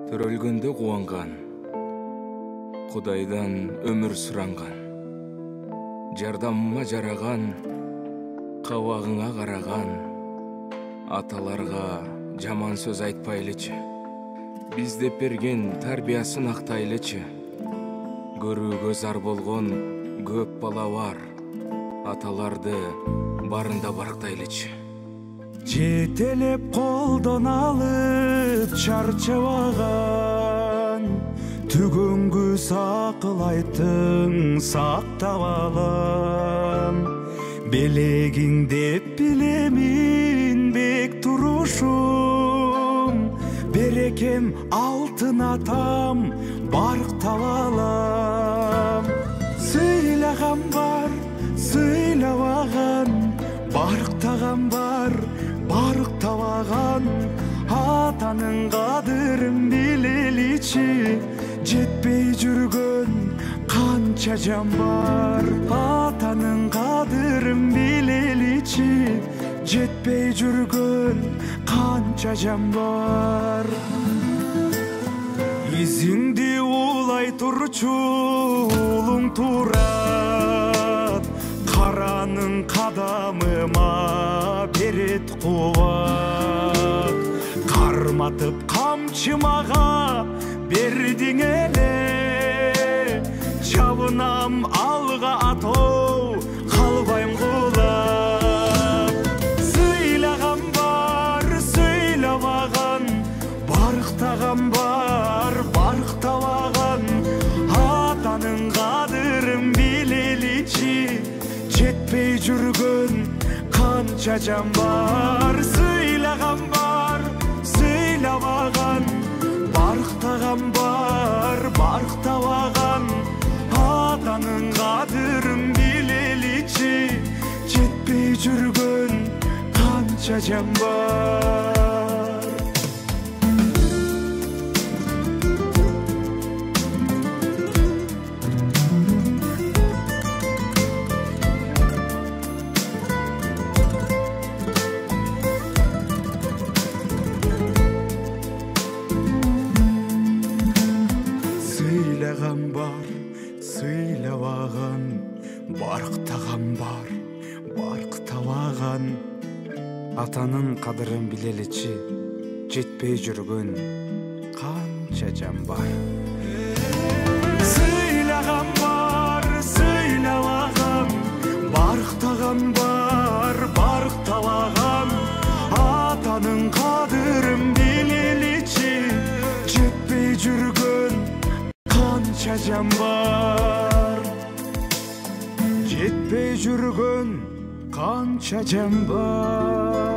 Төрөлгөндө кубанган, Кудайдан өмүр суранган, жардамыма жараган, кабагыңа караган, аталарга жаман сөз айтпайлычы, биз деп берген тарбиясын актайлычы. Көрүүгө зар болгон көп бала бар, аталарды барында барктайлычы. Жетелеп колдон алып чарчабаган, түгөнгү сакыл айттың сактап алам. Белегиң деп билемин бек турушум, берекем алтын атам барктап алам. Сыйлаган бар, сыйлабаган, барктаган бар, барктабаган. Атанын кадырын билеличи, жетпей жүргөн канча жан бар. Атанын кадырын билеличи, жетпей жүргөн канча жан бар. Изиңди улай турчу улуң турат, каранын кадамыма берет кубат. Карматып камчы мага бердиң эле, жабынам алга атоо, калбайм кулап. Сыйлаган бар, сыйлабаган, барктаган бар, барктабаган. Атанын кадырын билеличи, жетпей жүргөн канча жан бар. Сыйлаган бар, сыйлабаган, барктаган бар, барктабаган. Атанын кадырын билеличи, жетпей жүргөн канча жан бар. Сыйлаган бар, сыйлабаган, барктаган бар, барктабаган. Атанын кадырын билеличи, жетпей жүргөн канча жан бар. Сыйлаган бар, сыйлабаган, барктаган бар, барктабаган. Атанын кадырын билеличи, жетпей жүргөн канча жан бар. Жетпей жүргөн канча жан бар.